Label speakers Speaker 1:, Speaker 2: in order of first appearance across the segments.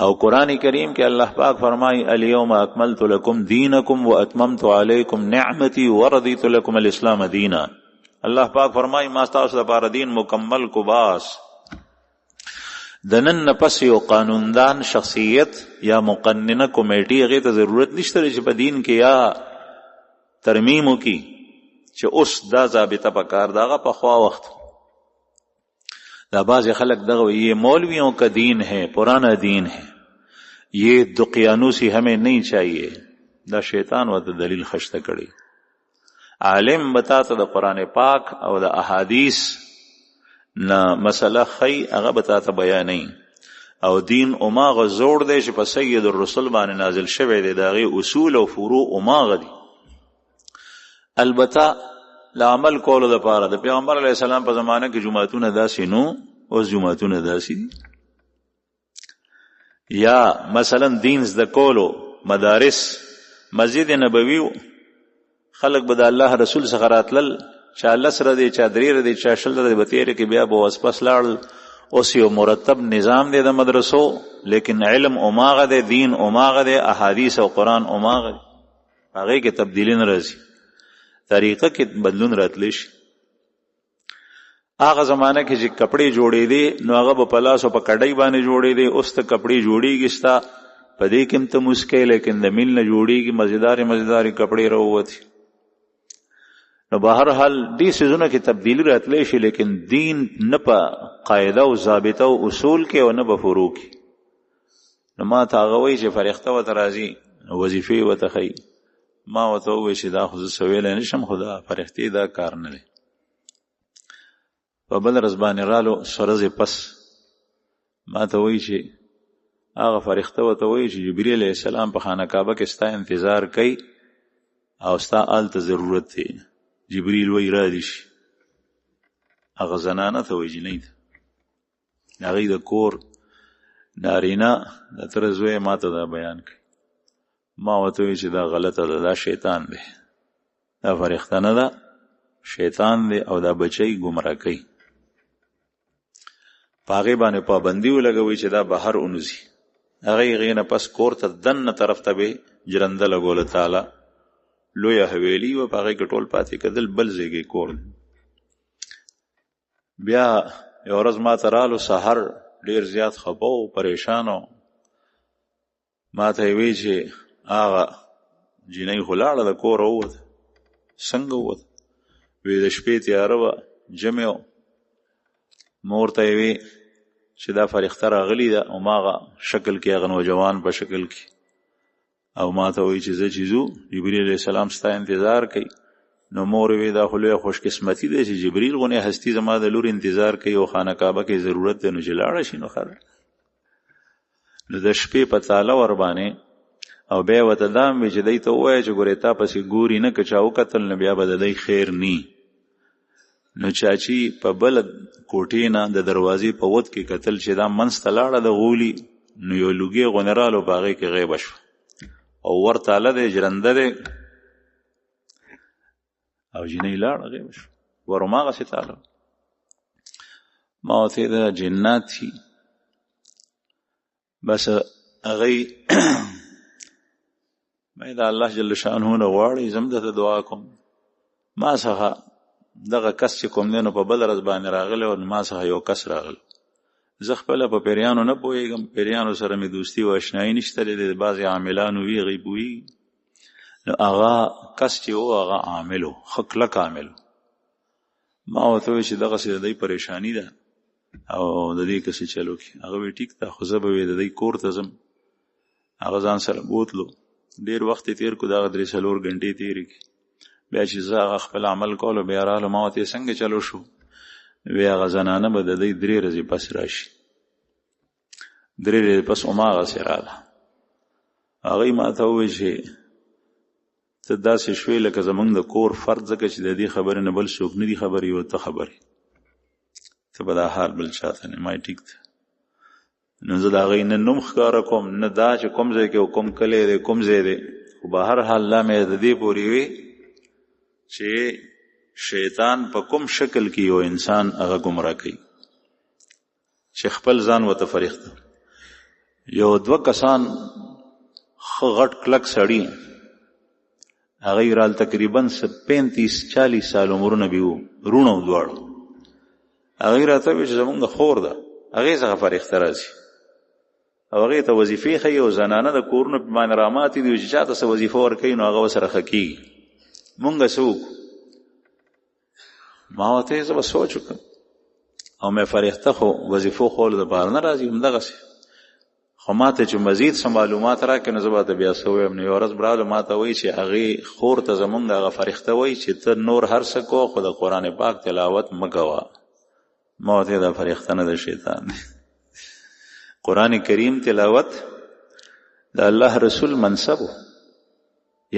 Speaker 1: او قرآن کریم کې الله پاک فرمایي الیوم اکملت لکم دینکم واتممت علیکم نعمتی ورضیت لکم الاسلام دینا. الله پاک فرمایي ما تاسو لپاره دین مکمل کو باس. د نن پس یو قانوندان شخصیت یا مقننه کمیټي هغه ته ضرورت نشته چې په دین کې یا ترمیم وکي چې اوس دا ضابطه پکار داغه په خوا وخت دا بعض خلق دغه یہ مولویوں کا دین ہے پرانا دین ہے یہ دقیانوسی ہمیں نہیں چاہیے. دا شیطان و دلیل خشته کړي. عالم بتاته د قرآن پاک او د احادیث نه مسله خی هغه بتاته بیانې او دین اوماغه زوړ دی چې په سید الرسول باندې نازل شوی دی داغه اصول او فروع اوماغه دي. البته لعمل کولو لپاره د پیغمبر علیه السلام په زمانه کې جمعتونه داسې نو اوس جمعتونه داسې دي. یا مثلا دین زده کولو مدارس مسجد نبوي خلق به د الله رسول څخه راتلل چا لسره دی چا درې دی چا شل دی به تیرې کې بیا به وسپس لاړل. اوس یو مرتب نظام دی د مدرسو لیکن علم اوماغه دی دین اوماغه دی احادیث او قرآن اوماغه دی. هغې کې تبدیلی نه راځي طریقه کې بدلون راتلی شي. هغه زمانه کې چې کپڑے جوړې دي نو هغه په پلاس او په کډۍ باندې جوړې دي. اوس ته کپڑے جوړېږي ستا په دې کې هم ته مسکې لیکن د میل نه جوړېږي مزیدارې کپڑے راووتي. نو بهر حال دې سيزونه کې تبدیلی راتلی شي لیکن دین نه په قاعده او ضابطه او اصول کې او نه په فروع کې. نو ما ته هغه وایي چې فرښته ورته راځي وظیفې ورته ښیي. ما ورته ووایي چې دا خو زه څه ویلی نه شم خو دا فرښتې دا کار نه دی. په بل ورځ باندې رالو څو ورځې پس ما ته وایي چې هغه فرښته ورته وایي چې جبرئیل علیه السلام په خانه کعبه کې ستا انتظار کوي او ستا هلته ضرورت دی. جبرئیل وایي رادي شي. هغه زنانه ته وایي جنۍ ته هغې د کور نارینه د تره زوی ما ته دا بیان کوي. ما ورته وایي چې دا غلطه ده دا شیطان دی دا فرښته نه ده شیطان دی او دا بچی ګمراه کوي. په هغې باندې پابندي ولګوئ چې دا بهر ونوځي. هغې نه پس کور ته دننه طرف ته به جرنده لګوله تعالی لویه حویلي وه په هغې کې ټول پاتې کېدل بل ځای کې کور. بیا یو ورځ ما ته رالو سحر ډېر زیات خفه و پریشان و. ما ته یې وایي چې هغه جینۍ خو لاړه د کوره ووته. څنګه ووته؟ وی د شپې تیاره وه جمع و. مور ته یې وی چې دا فرښته راغلې ده هماغه شکل کې هغه نوجوان په شکل کې او ما ته وایي چې زه چې ځو جبرئیل علیه السلام ستا انتظار کوي. نو مور وی دا خو لویه خوشقسمتي ده چې جبرئیل غونې هستي زما د لور انتظار کوي او خانه کعبه کې ضرورت ده نو چې لاړه شي نو ښه. نو د شپې په تاله ور باندې او بیا ورته دا هم وي چې دی ته ووایه چې ګورې تا پسې ګوري نه که چا وکتل نو بیا به د دی خیر نی. نو چاچی په بل کوټې نه د دروازې په ود کې کتل چې دا منځ ته لاړه د غولي نو یو لوګي غونې رالو په هغې کې غیبه شوه او ور تاله دی جرنده دی او جینۍ لاړه غیبه شوه ور هماغسې تاله. ما ورته د جنات دي بس هغې باید الله جل شانه نه غواړي زه هم درته دعا کوم. ما څخه دغه کس چې کوم دی نو په بل ورځ باندې راغلی او ما څخه یو کس راغلی. زه خپله په پیریانو نه پوهېږم پیریانو سره مې دوستي و اشنایي نشته دی د بعضې عاملانو وي هغې پوهېږي. نو هغه کس چې و هغه عامل و ښه کلک عامل و. ما ورته وویل چې دغسې د دی پریشاني ده او د دې کسې چلو کې هغه وی ټیک ده خو زه به وی د دی کور ته ځم. هغه ځان سره بوتلو ډېر وخت یې تېر کړو دغه 3-4 غنټې تېرې کړې. بیا چې زه هغه خپل عمل کولو بیا رالو ما ورته څنګه چلو شو وی هغه زنانه به د دی 3 ورځې پس راشي. 3 ورځې پس هماغسې راغله. هغې ما ته وویل چې ته داسې شوې لکه زمونږ د کور فرد ځکه چې د دې خبرې نه بل څوک نه دي خبرې او ته خبرې ته به دا حال بل چاته نه. ما ټیک ده. نو زه د هغې نه نوم ښکاره کوم نه دا چې کوم ځای کې کوم کلی دی کوم ځای دی خو به هر حال لا مې د دې پورې وي چې شیطان په کوم شکل کې یو انسان هغه ګمراه کوي چې خپل ځان ورته فرښته. یو 2 کسان خو غټ کلک سړی هغه رال تقریبا 35-40 سال عمرونه بیو رونو دواړو هغه راته چې زمونږ خور ده هغه څنګه فرښتہ راځي او هغه ته وظیفې خي او زنانه د کورونو په مان رامات دي چې چاته څه وظیفه ورکړي نو هغه سره خکی مونږ سوق ما وته زه سوچ وکم او مې فرښتہ خو وظیفو خول د بار نه راځي همدغه سي خو ماته چې مزید سم معلومات راکې نو زه به بیا سویم نو ورځ براله ماته وایي چې هغه خور ته زمونږ هغه فرښتہ وایي چې ته نور هر څه کو خو د قران پاک تلاوت مګوا ما ته دا فرښتہ نه د شیطان قران کریم تلاوت د الله رسول منصب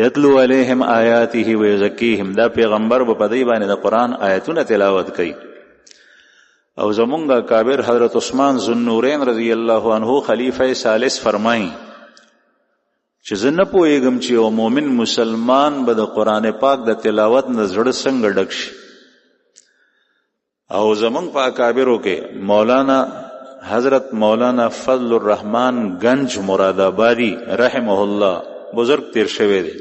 Speaker 1: یتلو علیہم آیاته و یزکیہم دا پیغمبر په پدی باندې د قران آیتونه تلاوت کوي او زمونږ کابر حضرت عثمان ذوالنورین رضی الله عنه خلیفہ ثالث فرمایي چې زه نه پوهیږم چې یو مؤمن مسلمان به د قران پاک د تلاوت نه زړه څنګه ډک شي او زمونږ په کابرو کې مولانا حضرت مولانا فضل الرحمن گنج مراد آبادی رحمه الله بزرگ تیر شوی دی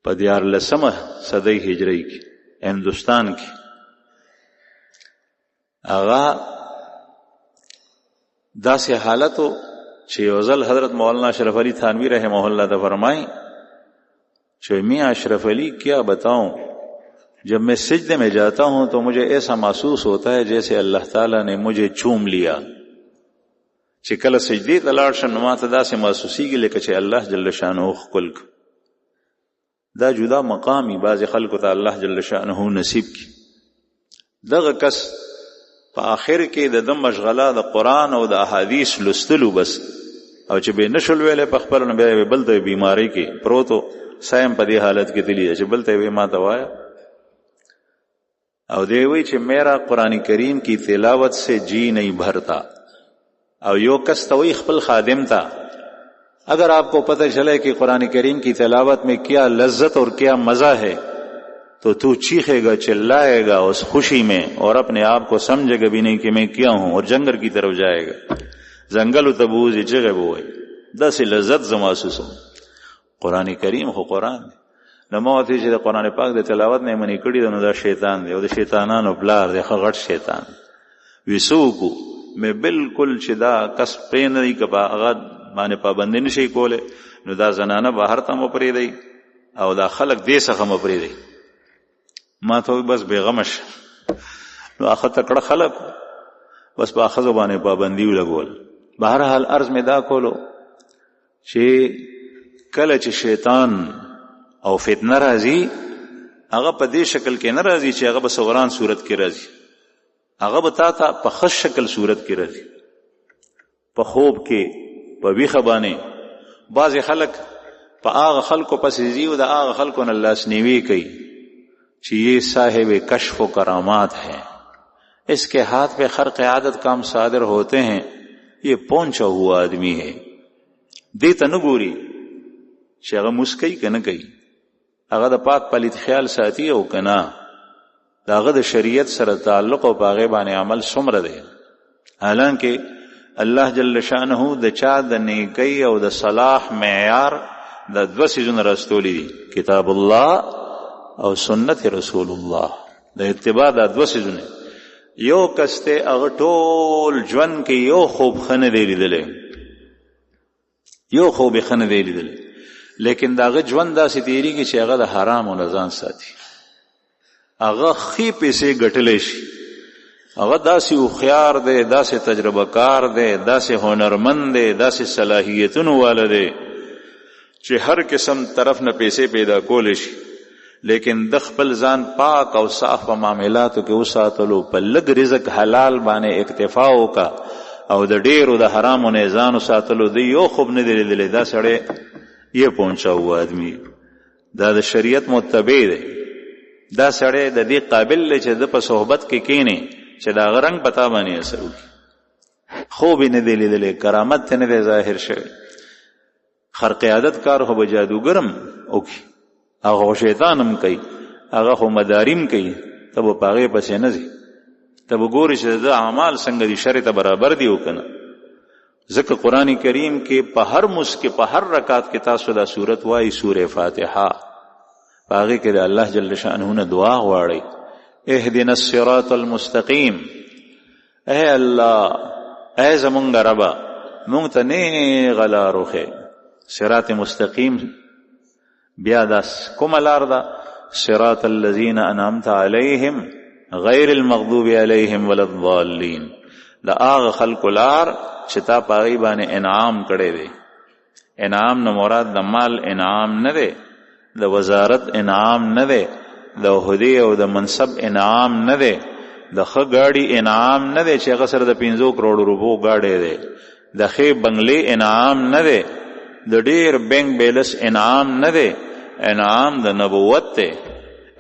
Speaker 1: په 14 صدی هجری کې هندوستان کې آغا داسې حالتو چې یوزل حضرت مولانا اشرف علی تھانوی رحمہ اللہ دا فرمائیں کہ میں اشرف علی کیا بتاؤں جب میں سجدے میں جاتا ہوں تو مجھے ایسا محسوس ہوتا ہے جیسے اللہ تعالیٰ نے مجھے چوم لیا چې کله سجدی ته لاړ شم ما ته داسې محسوسیږي لکه چې الله جل شانه خپل دا جدا مقامی بعض خلکو ته الله جل شانه نصیب کی دغه کس په آخر کې د مشغله د قران او د احادیث لستلو بس او چې به نشول ویلې په خپل نه به بل د بیماری کې پروتو سایم په دې حالت کې دلی چې بل ته به ما ته وایا او دی وی چې میرا قرآن کریم کی تلاوت سے جی نہیں بھرتا او یو کس توی خپل خادم تا اگر آپ کو پتہ چلے کہ قرآن کریم کی تلاوت میں کیا لذت اور کیا مزہ ہے تو چیخے گا چلائے گا اس خوشی میں اور اپنے آپ کو سمجھے گا بھی نہیں کہ میں کیا ہوں اور جنگل کی طرف جائے گا زنگل تبوز جگہ بوئے دس لذت محسوس ہو قرآن کریم خو قرآن نو موتی چې د قرآن پاک د تلاوت نه منی کړي نو دا شیطان دی او د شیطانانو بلار دی غټ شیطان وسوکو مې بالکل چې دا کس پرې نه دی کبا هغه باندې پابند نشي کوله نو دا زنانه بهر ته مو پرې دی او دا خلق دې څخه مو پرې دی ما ته بس بیغمش نو اخه تکړه خلق بس په اخذ باندې پابندي ولګول بهر حال عرض می دا کولو چې کله چې شیطان او فتنه راځي هغه په دې شکل کې نه راځي چې هغه په سوران صورت کې راځي هغه به تا ته په خاص شکل صورت کې راځي په خوب کې په ویخه باندې بعض خلک په هغه خلکو پسې ځي او د هغه خلکو نه لاسنیوي کوي چې یہ صاحب کشف و کرامات ہے اس کے ہاتھ پہ خرق عادت کام صادر ہوتے ہیں یہ پہنچا ہوا آدمی ہے دیتا نگوری چې هغه مسکی کنه کوي هغه د پاک پلیت خیال ساتي او کنا داغه د شریعت سره تعلق او باغې باندې عمل څومره دی حالانکه الله جل شانه د چا د نیکی او د صلاح معیار د 2 سيزونه راستولي دي کتاب الله او سنت رسول الله د اتباع د 2 سيزونه یو کسته هغه ټول ژوند کې یو خوب خنه دی لیدل یو خوب خنه دی لیدل لیکن داغه ژوند داسې تیریږي چې هغه د حرام او نزان ساتي هغه خې پیسې ګټلې شي هغه داسې خوخيار دی داسې تجربه کار دی داسې هنرمند دی داسې صلاحیتونو والده چې هر قسم طرف نه پیسې پیدا کول شي لیکن د خپل ځان پاک او صاف په معاملاتو کې وساتلو په لږ رزق حلال باندې اکتفا وکا او د ډیرو د حرامو نه ځان وساتلو دی یو خوب نه دی لیدل دا سړی یہ پہنچا ہوا آدمی دا د شریعت متبع دی دا سړی د دې قابل دی چې د په صحبت کې کینی چې دا غرنګ پتا باندې اثر وکړي خوب نه دی لیدل کرامت نه دی ظاهر شوی خرق عادت کار هو جادوګرم اوکي هغه شیطانم کوي هغه خو مداریم کوي تب پاغه پسې نه زی تب ګوري چې د اعمال څنګه دي شریعت برابر دی وکنه ځکه قرآن کریم کې په هر مس کې په هر رکعت کې تاسو دا سورت وایي سوره فاتحه، په هغې کې د الله جل شأنه نه دعا غواړئ اهدنا الصراط المستقیم. اے الله، اے زمونږ ربه، مونږ ته نیغه لار وښیه. صراط مستقیم بیا دا کومه لار ده؟ صراط الذین انعمت علیهم غیر المغضوب علیهم ولا الضالین. دا هغه خلکو لار چې تا په هغې باندې انعام کړی دی. انعام نه مراد د مال انعام نه دی، د وزارت انعام نه دی، د عهدې او د منصب انعام نه دی، د ښه ګاډي انعام نه دی چې هغه سره د 5 کروڑ روپو ګاډی دی، د ښې بنګلې انعام نه دی، د ډیر بینک بیلنس انعام نه دی. انعام د نبوت دی،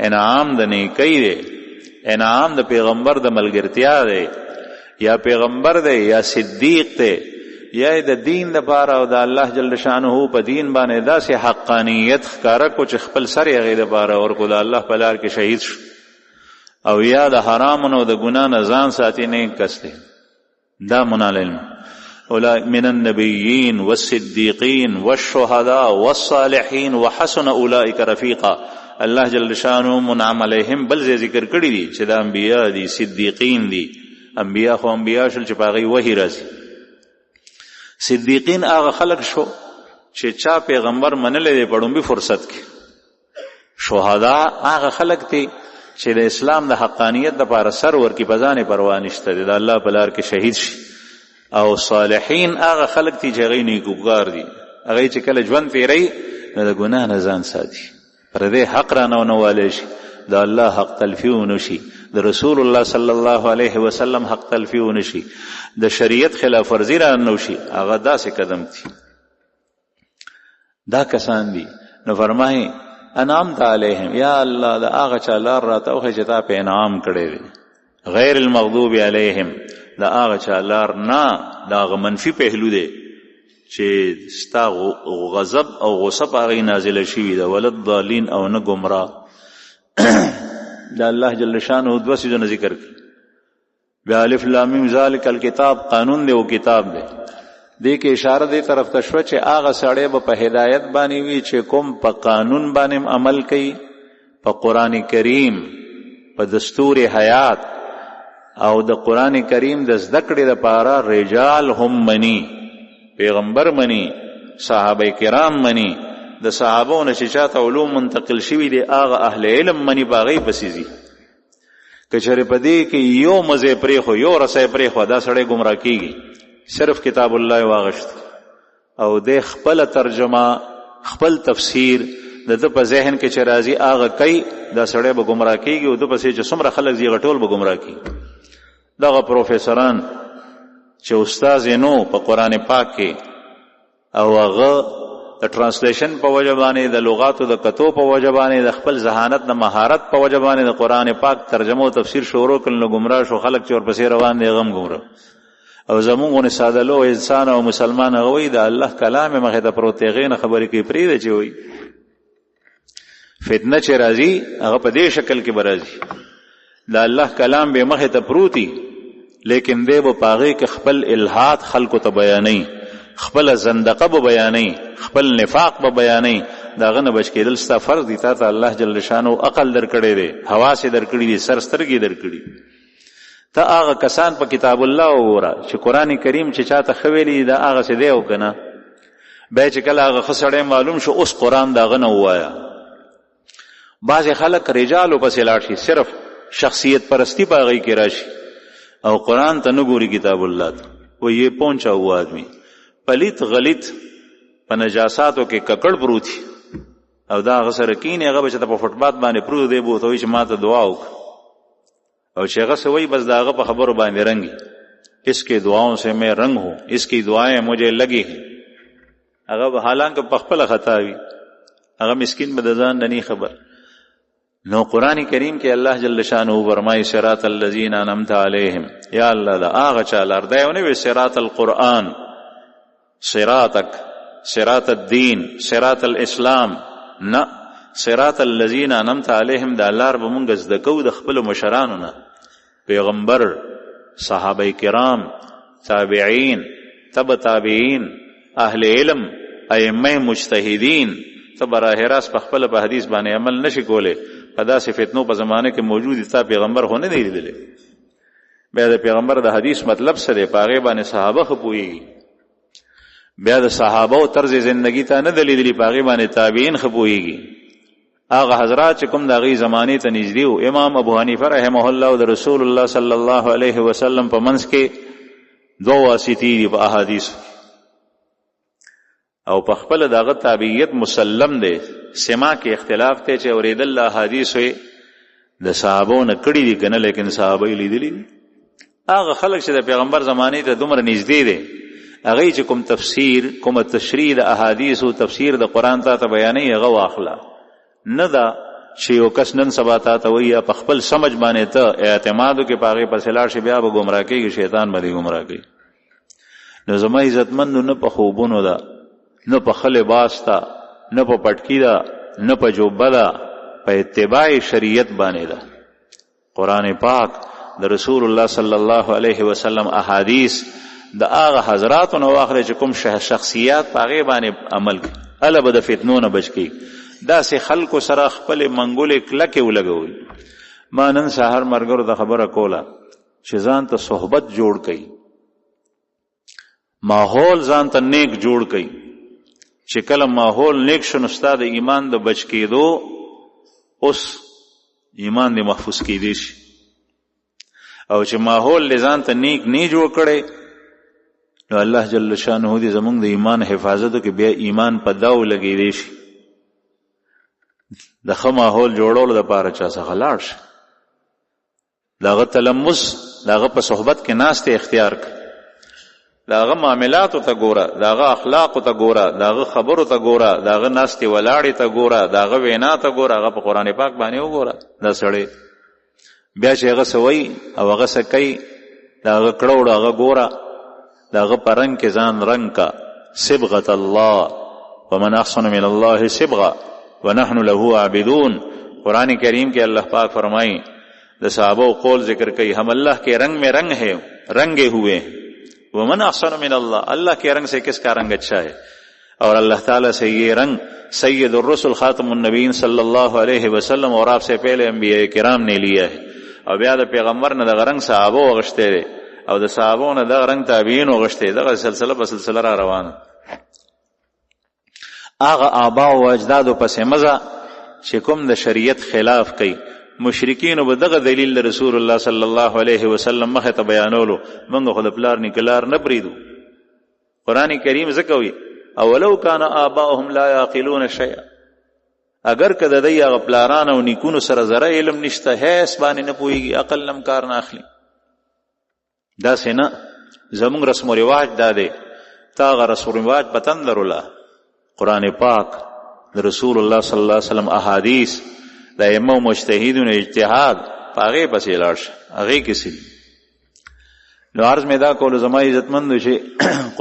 Speaker 1: انعام د نیکی دی، انعام د پیغمبر د ملګرتیا دی، یا پیغمبر دی یا صدیق دی، یا د دین د پاره او د الله جل شانه په دین باندې داسې حقانیت ښکاره کو چې خپل سر یې هغې دپاره ورکو، د الله په لار کې شهید شو. او یا د حرامو او د ګناه نه ځان ساتي نیک کس دی. دا منال علم اولئک من النبیین والصدیقین والشهداء والصالحین وحسن اولئک رفیقا. الله جل شانه منعم علیهم بل ذکر کړي دي چې دا انبیا دي، صدیقین دي. انبیا خو انبیا شل چې په هغې وحی راځي. صدیقین هغه خلق شو چې چا پیغمبر منلی دی په ډومبي فرصت کې. شهدا هغه خلق دي چې د اسلام د حقانیت دپاره سر ورکړي، په ځان یې پروا نشته دی، د الله په لار کې شهید شي. او صالحین هغه خلق دي چې هغوی نیکوکار دي، هغوی چې کله ژوند تېروي نو د ګناه نه ځان ساتي، پردی حق را نه ونوالی شي، د الله حق تلفي ونه شي، د رسول الله صلی الله علیه وسلم حق تلفي ونه شي، د شریعت خلاف ورزي را نه وشي. هغه داسې قدم دي. دا کسان دي. نو فرمایي انعمت علیهم، یا الله د هغه چا لار راته وښیه چې تا په انعام کړی دی. غیر المغضوب علیهم، د هغه چا لار نه، د هغه منفي پهلو دی چې ستا غضب او غصه په هغې نازله شوي ده. ولا الضالین، او نه ګمراه. د الله جل شانه دوه څیزونه ذکر کړي. بیا الف لام میم ذلک الکتاب، قانون دی او کتاب دی. دې کې اشاره دې طرف ته شوه چې هغه سړی به په هدایت باندې وي چې کوم په قانون باندې عمل کوي، په قرآن کریم، په دستور حیات او د قرآن کریم د زده کړې دپاره رجال هم مني، پیغمبر مني، صحابه کرام مني. د صحابو نه چې چاته علوم منتقل شوي دي هغه اهل علم مني، په هغې پسې ځي. که چېرې په دې کې یو مزی پرېښو، یو رسی پرېښو، دا سړی ګمراه کېږي. صرف کتاب الله واغشت او د خپل ترجمه، خپل تفسیر د ده په ذهن کې چې راځي هغه کوي، دا سړی به ګمراه کېږي. او ده پسې چې څومره خلک ځي هغه ټول به ګمراه کېږي. دغه پروفیسران چې استاذ یې نو په قرآن پاک کې، او هغه د ټرانسلیشن په وجه باندې، د لغاتو د کتو په وجه باندې، د خپل ذهانت د مهارت په وجه باندې د قرآن پاک ترجمه او تفسیر شروع کړل، نو ګمراه شو. خلک چې ورپسې روان دی هغه هم ګمراه. او زمونږ غونې ساده لو انسان او مسلمان هغه وایي د الله کلام یې مخې ته پروت دی، هغې نه خبرې کوي. پرېږده چې وایي فتنه چې راځي هغه په دې شکل کې به راځي. د الله کلام به مخې ته پروتي، لیکن دی به په هغې کې خپل الحاد خلکو ته بیانوي، خپل زندقه به بیانوي، خپل نفاق به بیانوي. د هغه نه بچ کېدل ستا فرض دي. تا ته الله جل شانه عقل درکړی دی، حواس یې درکړي دي، سر سترګې درکړي. ته هغه کسان په کتاب الله وګوره چې قرآن کریم چې چاته ښه ویلي دا هغسې دی او که نه. بیا چې کله هغه ښه سړی معلوم شو اوس قرآن د هغه نه ووایه. بعضې خلک رجالو پسې لاړ شي، صرف شخصیت پرستی په هغې کې راشي او قرآن ته نه ګوري، کتاب الله ته. و یہ پہنچا ہوا آدمی پلیت غلیت په نجاساتو کې ککړ پروتي او دا هغه سره کینې، هغه به چې ته په فوټپات باندې پروت دی، به ورته وایي چې ما ته دعا وکړه. او چې هغه څه وایي بس د هغه په خبرو باندې رنګي. اس کے دعاؤں سے میں رنگ ہوں، اس کی دعائیں مجھے لگی ہیں. هغه به حالانکه په خپله خطا وي، هغه مسکین به د ځان نه نی خبر. نو قرآن کریم کې الله جل شانه فرمایي صراط الذین انعمت علیهم، یا الله دا هغه چا لار دی. ونه وی صراط القرآن، صراطک، صراط الدین، صراط الاسلام، نه صراط الذین انعمت علیهم. دا لار به مونږ زده کوو د خپلو مشرانو نه، پیغمبر، صحابه کرام، تابعین، تب تابعین، اهل علم، ائمه مجتهدین، ته براه راست په خپل په حدیث باندې عمل نشي کوله. په داسې فتنو په زمانه کې موجود تا پیغمبر خو نه دی لیدلی. بیا د پیغمبر د حدیث مطلب څه دی؟ په هغې باندې صحابه ښه پوهېږي. بیا د صحابهو طرز زندگی ته نه دی لیدلی، په هغې باندې تابعین ښه پوهېږي. هغه حضرات چې کوم د هغې زمانې ته نږدې وو، امام ابو حنیفه رحمه الله او د رسول الله صلی الله علیه وسلم په منځ کې دو واسطې دي په احادیثو، او په خپل دغه تابعیت مسلم دی. سما کې اختلاف دی چې اورېدل احادیث د صحابو نه کړي دي که نه، لیکن صحابه یې لیدلي دي. هغه خلک چې د پیغمبر زمانې ته دومره نږدې دی، هغوی چې کوم تفسیر، کومه تشریح د احادیثو، تفسیر د قرآن تا ته بیانوي، هغه واخله. نه ده چې یو کس نن سبا تا ته وایي یا په خپل سمج باندې ته اعتماد وکړې، په هغې پسې لاړ شي، بیا به ګمراه کېږي، شیطان به دې ګمراه کوي. نو زما عزتمندو، نه په خوبونو ده، نه په ښه لباس ده، نه په پټکي ده، نه په جوبه ده، په اتباع شریعت باندې ده. قرآن پاک د رسول الله صلی الله علیه وسلم احادیث د هغه حضراتو نه واخلئ چې کوم شخصیات په هغې باندې عمل کوي، هله به د فتنو نه بچ کړي. داسې خلکو سره خپلې منګولې کلکې ولګوئ. ما نن سهار ملګرو ته خبره کوله چې ځان ته صحبت جوړ کړئ، ماحول ځان ته نیک جوړ کړئ. چې کله ماحول نیک شو، نو ستا د ایمان د بچ کېدو اوس ایمان دې محفوظ کېدی شي. او چې ماحول دې ځان ته نیک نه جوړ کړی، نو الله جل شانه دې زمونږ د ایمان حفاظت وکړي، بیا ایمان په داو لګېدی شي. د ښه ماحول جوړولو دپاره چا څخه لاړ شي، د هغه تلمس، د هغه په صحبت کې ناستې اختیار کړه، د هغه معاملاتو ته ګوره، د هغه اخلاقو ته ګوره، د هغه خبرو ته ګوره، د هغه ناستې ولاړې ته ګوره، د هغه وینا ته ګوره، هغه په قرآن پاک باندې وګوره. دا سړی بیا چې هغه څه وایي او هغه څه کوي، د هغه کړه هغه ګوره، د هغه په رنګ کې ځان رنګ کا. صبغة الله ومن احسن من الله صبغة ونحن له عابدون. قرآن کریم کے اللہ پاک فرمائی د صحابہ قول ذکر کئی، ہم اللہ کے رنگ میں رنگ ہے، رنگے ہوئے ہیں. ومن احسن من اللہ، اللہ کے رنگ سے کس کا رنگ اچھا ہے؟ اور اللہ تعالیٰ سے یہ رنگ سید الرسل خاتم النبیین صلی اللہ علیہ وسلم اور آپ سے پہلے انبیاء کرام نے لیا ہے. او بیا د پیغمبر نه دغه رنگ صحابه وغشته دي، او د صحابو نه دغه رنگ تابعین وغشته. دغه سلسله په سلسله را روانه. هغه آبا او اجدادو پسې مزه چې کوم د شریعت خلاف کوي، مشرکینو به دغه دلیل د رسول الله صلی الله علیه وسلم مخه ته بیانولو، موږ خو د پلار نیکلار نه پریدو. قرآن کریم ځکه وایي اولو کان آباؤهم لا یعقلون شیئا، اگر که د دوی هغه پلاران او نیکونو سره ذره علم نشته، هیڅ باندې نه پوهېږي، عقل نم کار نه اخلي. داسې نه، زموږ رسم و رواج دا دی، تا هغه رسم و رواج په تن لرله. قرآن پاک د رسول الله صلی الله علیه وسلم احادیث د ائمه او مجتهدینو اجتهاد، په هغې پسې لاړ شه، هغې کې څه دي. نو عرض میں دا کولو زما عزتمندو چې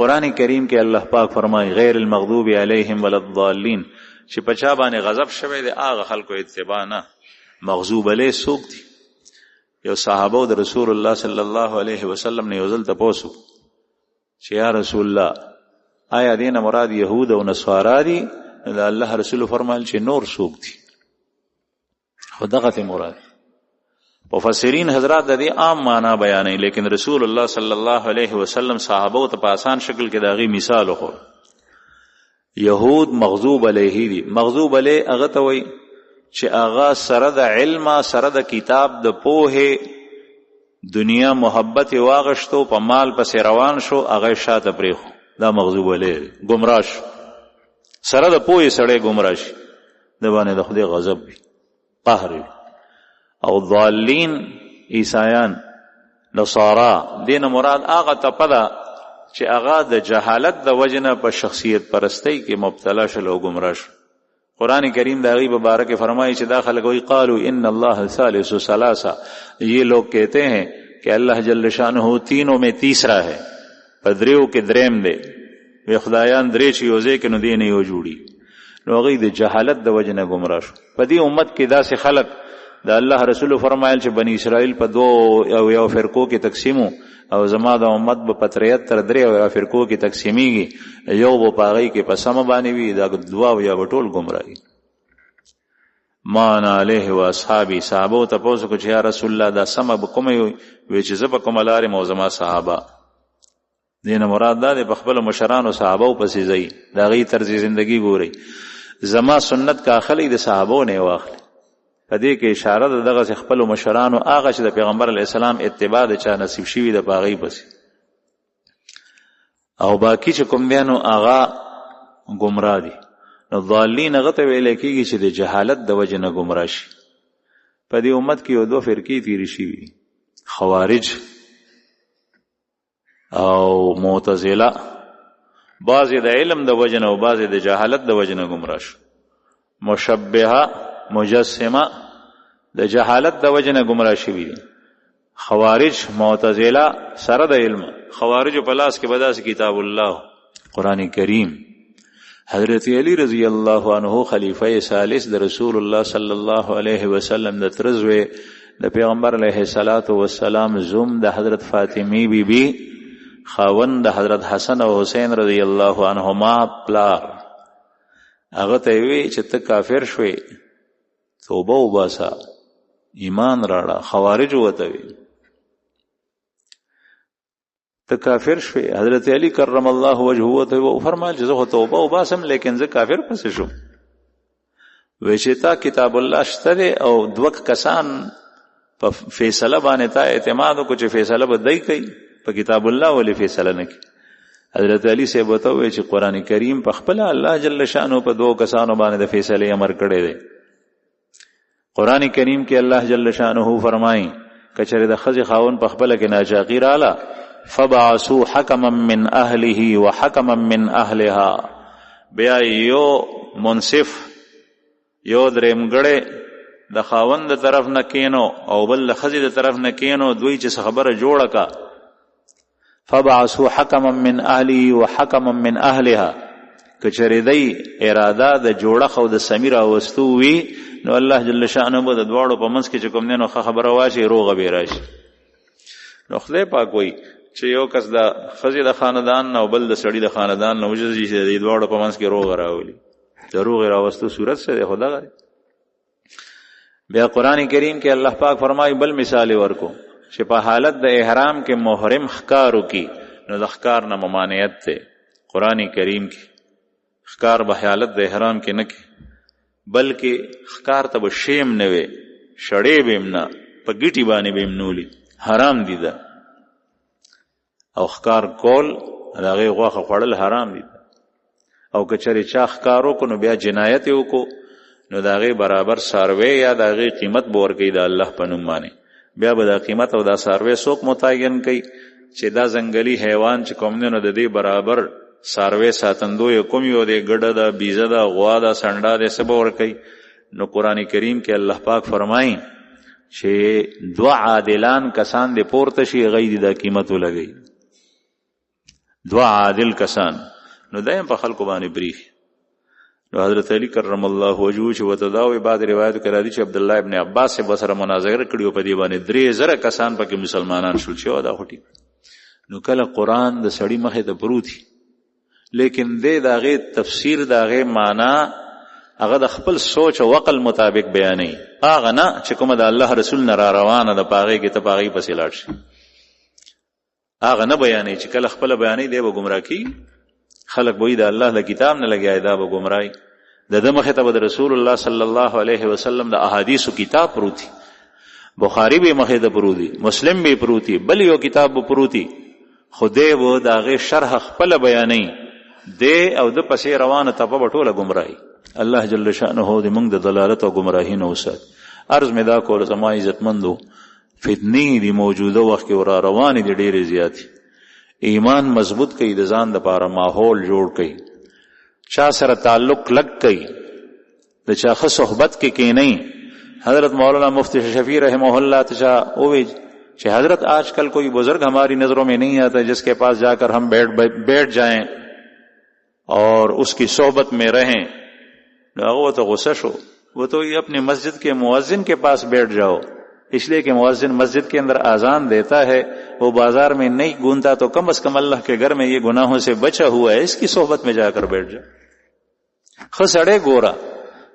Speaker 1: قرآن کریم کې الله پاک فرمایي غیر المغضوب علیهم ولا الضالین، چې په چا باندې غضب شوی دی هغه خلکو اتباع نه. مغضوب علیه څوک دي؟ یو صحابه د رسول الله صلی الله علیه وسلم نه یو ځل تپوس چې یا رسول الله آیا دینه مراد یهود او نصارا دي؟ الله رسول فرمایل چې نور څوک دي؟ خو دغه مراد. مفسرین حضرات د دې عام معنا بیانوي، لیکن رسول الله صلی الله علیه وسلم صحابه ته په آسان شکل کې د هغې مثال وښود. یهود مغضوب علیه دي. مغضوب علیه هغه ته وایي چې هغه سره د علم، سره د کتاب د پوهې، دنیا محبت یې واغشتو، په مال پسې روان شو، هغه شاته پرېښو. دا مغضوب علیه دی، ګمراه شو. سره د پوهې سړی ګمراه شي، د باندې د خدای غضب وي، قهر وي. او ضالین عیسایان، نصارا، دین مراد هغه تپه ده چې هغه د جهالت د وجنه په شخصیت پرستی کې مبتلا شل او گمراه شو. قرآن کریم د هغې په باره کې فرمایي چې دا خلک وایي قالوا ان اللہ ثالث ثلاثہ، یہ لوگ کہتے ہیں کہ اللہ جل شانہ تینوں میں تیسرا ہے، په دریو کې دریم دی. وی خدایان درې چې یو ځای کې نو دی نه یو جوړي. نو هغوی د جهالت د وجنه گمراه شو. په دې امت کې داسې خلک دا الله رسول فرمایل چې بنی اسرائیل په دو او یو فرقو کې تقسیمو او زما د امت به په 73 او فرقو کې تقسیمیږي، یو به پاغي کې په سم باندې وي، دا دوا او یا ټول گمراهي. مان علیه و اصحابی، صحابه ته پوښتنه کو چې یا رسول الله دا سم به کومه وي چې زه په کومه لارې مو زما صحابه. دینه مراد دا د خپل مشران او صحابه په سي زئی دا غي طرز ژوندۍ ګوري. زما سنت کا خلی د صحابو نه واخلي. په دې کې اشاره ده دغه خپل مشران او هغه چې د پیغمبر علی السلام اتباع د چا نصیب شوی د باغی بس، او باقی چې کوم بیانو هغه گمراه دي. نو ضالین هغه ته ویل کېږي چې د جهالت د وجه نه گمراه شي. په دې امت کې یو دوه فرقې تیری شي، خوارج او معتزله، بعضی د علم د وجه نه او بعضی د جهالت د وجه نه گمراه شو. مشبهه مجسمه د جهالت د وجه نه گمراه شوی دي. خوارج معتزله سره د علم، خوارج په لاس کې بداس کتاب الله قرآن کریم. حضرت علی رضی الله عنه خلیفہ ثالث د رسول الله صلی الله علیه وسلم د ترزوی د پیغمبر علیه الصلاۃ والسلام زوم د حضرت فاطمی بی بی خاوند د حضرت حسن او حسین رضی الله عنهما پلار. هغه ته وی چې ته کافر شوی، توبه وباسه، ایمان راړه. خوارج وته وی ته کافر شوی. حضرت علی کرم الله وجهه ته فرمایل چې زه توبه وباسم لیکن زه کافر پس شم. وی چې تا کتاب الله شته او دوک کسان په فیصله باندې تا اعتماد کو چې فیصله به دای کوي، په کتاب الله ولې فیصله نه کوي. حضرت علی سے بتاوي چې قران کریم په خپل الله جل شانو په دوه کسانو باندې د فیصله امر کړی دی. قران کریم کې الله جل شانه فرمایي کچره د خزي خاون په خپل کې ناجاقی رااله فبعثوا حکما من اهله وحکما من اهلها، بیا یو منصف یو درېمګړې د خاوند د طرف نه کینو او بل د خزي د طرف نه کینو، دوی چې خبره جوړه کا فبعثوا حکما من اهله وحکما من اهلها. کچره دی اراده د جوړه خو د سمیر اوستو وی نو الله جل شانه به د دواړو په منځ کې چې کوم نه خبره واشي روغه به راشي. نو خدای پاک وای چې یو کس د خزي د خاندان او بل د سړي د خاندان نو وجه چې د دواړو په منځ کې روغه راولي، د روغه راوستو صورت سره خدا غره. بیا قران کریم کې الله پاک فرمایي بل مثال ورکو چې په حالت د احرام کې محرم ښکارو کی نو د ښکار نه ممانعت ده. قران کریم کې ښکار په حالت د احرام کې نه کې بلکې ښکار ته شیم نه وي، شړې بیم نه، په ګټي باندې بیم نولي، حرام دي ده. او ښکار کول هغه غوخه خوړل حرام دي. او کچره چا ښکارو کو نو بیا جنایت وکړو نو داغه برابر ساروی یا داغه قیمت به ورکړي د الله په نوم باندې. بیا به دا قیمت او دا ساروی څوک متعین کوي چې دا ځنګلي حیوان چې کوم نه د دې برابر ساروی ساتندوی کوم یو دی، ګډه دا بیزه دا غوا دا سنډا دې سبا ورکړي. نو قران کریم کې الله پاک فرمایي چې دو عادلان کسان دې پورته شي غي دا قیمت ولګي، دو عادل کسان نو دایم په خلکو باندې بریخ. نو حضرت علی کرم الله وجهه چې وتداوی بعد روایت کرا دي چې عبد الله ابن عباس سے بسره مناظره کړیو په دی باندې 3000 کسان پکې مسلمانان شول چې دا هټي. نو کله قران د سړی مخه ته پروتي لیکن دې داغه تفسیر داغه معنا هغه د خپل سوچ او عقل مطابق بیانې، هغه نه چې کومه د الله رسول نه را روانه د پاغه کې ته پاغه پسې لاړ شي، هغه نه بیانې چې کله خپل بیانې دی به گمراه کی خلق وې د الله د کتاب نه لګیای دا به گمراهي. د مخه ته د رسول الله صلی الله علیه وسلم د احادیث کتاب پروتي، بخاری به مخه ته پروتي، مسلم به پروتي، بل یو کتاب به پروتي، خدای و داغه شرح خپل بیانې دی او د پسې روانه ته په ټوله گمراهي. الله جل شانه دې موږ د ضلالت او گمراهی نه وسات. عرض می دا کول زما عزتمندو فتنې دی موجوده وخت کې ور روان دي ډېرې زیاتې. ایمان مضبوط کړئ، د ځان لپاره ماحول جوړ کړئ، چا سره تعلق لګ کړئ، د چا ښه صحبت کې کېنئ. حضرت مولانا مفتی شفیع رحمہ اللہ تشا اوے کہ حضرت آج کل کوئی بزرگ ہماری نظروں میں نہیں آتا جس کے پاس جا کر ہم بیٹھ جائیں اور اس کی صحبت میں رہیں. تو غصہ شو वो तो ये अपनी मस्जिद के मुअज्जिन के पास बैठ जाओ, इसलिए कि मुअज्जिन मस्जिद के अंदर आजान देता है, वो बाजार में नहीं गूंजता, तो कम से कम अल्लाह के घर में ये गुनाहों से बचा हुआ है, इसकी सोहबत में जाकर बैठ जाओ। खसड़े गोरा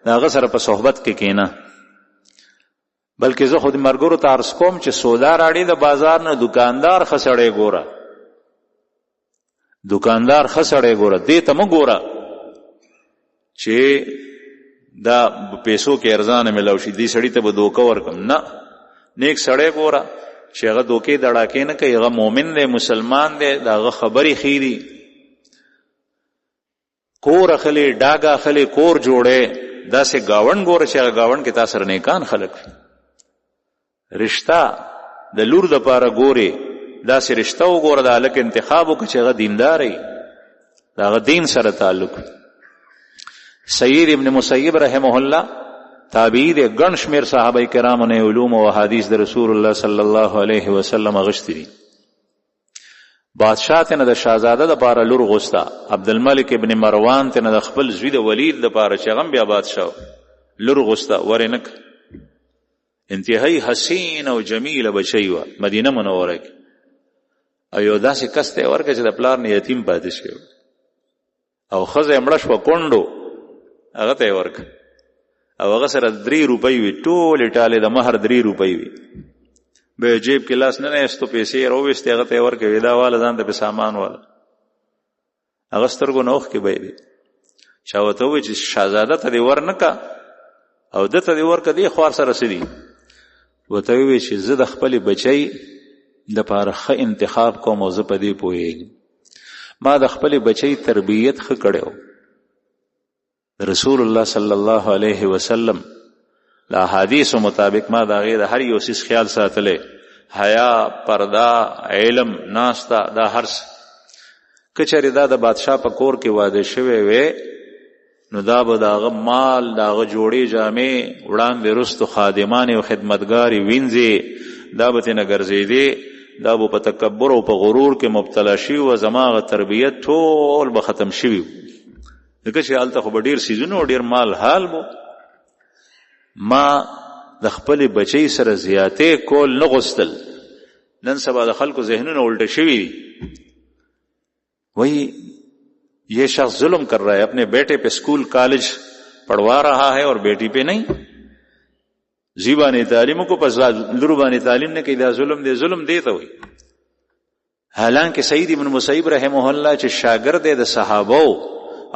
Speaker 1: दागा सर पर सोहबत के कीना, बल्कि जो खुद मरगुरु तार्स कोम च सौदा राड़ी द बाजार न दुकानदार खसड़े गोरा, दुकानदार खसड़े गोरा दे तम गोरा चे दा पैसों के अर्जान में लवशी दी सड़ी तब धोखा वर्कम ना, नेक सड़े गोरा चे अगर धोखे दड़ाके न कई अगर मोमिन दे मुसलमान दे दागा खबरी खीरी कोर अखले डागा अखले कोर जोड़े दा से गावन गोरा चे अगर गावन के तासर नेकान खलक रिश्ता द लूर द पारा गोरे दा से रिश्ता वो गोरा दा अलग इंतखाबों के चे अगर दीनदार है दागा दीन सर ताल्लुक। सय्यद इब्न मुसय्यब रहमहुल्लाह ताबीद गण शमेर साहबा किराम ने उलूम व हदीस द रसूलुल्लाह सल्लल्लाहु अलैहि वसल्लम अगश्तरी बादशाह ते न द शहजादा द पारा लुर गुस्ता अब्दुल मलिक इब्न मरवान ते न द खपल ज़ुई द वलीद द पारा चगम बिया बादशाह लुर गुस्ता वरनक इंतहाई हसीन और जमील बचईवा मदीना मुनव्वरा की अयोध्या से कस्ते वर के द प्लार ने यतीम पाते शे और खज़ अमड़श व कोंडो هغه ته ورک او هغه سره 3 روپۍ وی ټول ټاله د مہر 3 روپۍ وی به جیب کې لاس نه نهستو پیسې راوېستې هغه ته ورک وی دا والا ځان ته سامان والا هغه سترګو نوخ کې به دی چاوته وی چې شاهزاده ته دی ورنکا او دته دی ورک دی خوار سره سړي وته وی چې زه د خپل بچي د پاره انتخاب کوم او زه په دې پوهیږم ما د خپل بچي تربیت خ کړو رسول الله صلی الله علیه وسلم لا حدیث مطابق ما دا غیر هر یو سیس خیال ساتله حیا پردا علم ناستا دا هر کچری دا د بادشاہ په کور کې واده شوی وې نو دا به داغه مال داغه جوړې جامې وړاندې رستو خادمان او خدمتګاری وینځي دا به نه ګرځېدي دا به په تکبر او په غرور کې مبتلا شي او زماغه تربیت ټول به ختم شي دغه چې حالت خو ډیر سيزونو ډیر مال حال بو ما د خپل بچي سره زیاته کول نه غوستل نن سبا د خلکو ذهنونه الټه شوي وہی یہ شخص ظلم کر رہا ہے اپنے بیٹے پہ اسکول کالج پڑھوا رہا ہے اور بیٹی پہ نہیں زیبانی تعلیموں کو پس لربانی تعلیم نے کہ دا ظلم دیتا ہوئی حالانکہ سید ابن مسیب رحمہ اللہ چه شاگرد د صحابو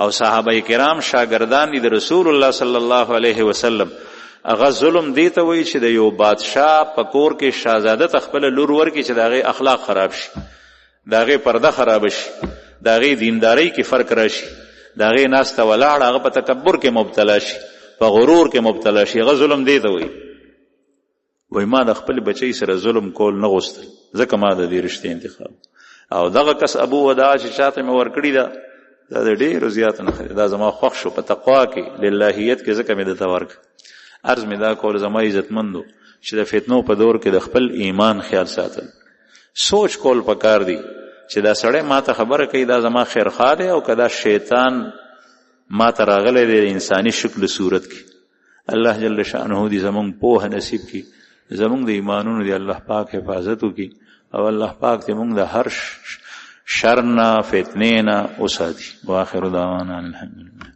Speaker 1: او صحابه کرام شاگردان دي د رسول الله صلی الله علیه وسلم اغه ظلم دیته وی چې د یو بادشاہ پکور کې شاهزاده تخپل لور ور کې چې داغه اخلاق خراب شي داغه پرده خراب شي داغه دینداری کې فرق راشي داغه ناس ته ولاړ هغه په تکبر کې مبتلا شي په غرور کې مبتلا شي هغه ظلم دیته وی ما د خپل بچی سره ظلم کول نه غوستل ځکه ما د دې رښتیا انتخاب او دغه کس ابو ودا چې شاته مې ور کړی دا د ډېر زیات نه دا زما خوښ شو په تقوا کې للهیت کې ځکه مې د تورک عرض مې دا کول زما عزتمندو چې د فتنو په دور کې د خپل ایمان خیال ساتل سوچ کول پکار دی چې دا سړی ما ته خبره کوي دا زما خیرخواه دی او کدا شیطان ما ته راغلی دی انساني شکل صورت کې الله جل شانه دې زمونږ پوهه نصیب کړي زمونږ د ایمانونو دی الله پاک حفاظت وکړي او الله پاک دې مونږ د هر شرنا فتنینا وساتي واخر دعوانا الحمد لله.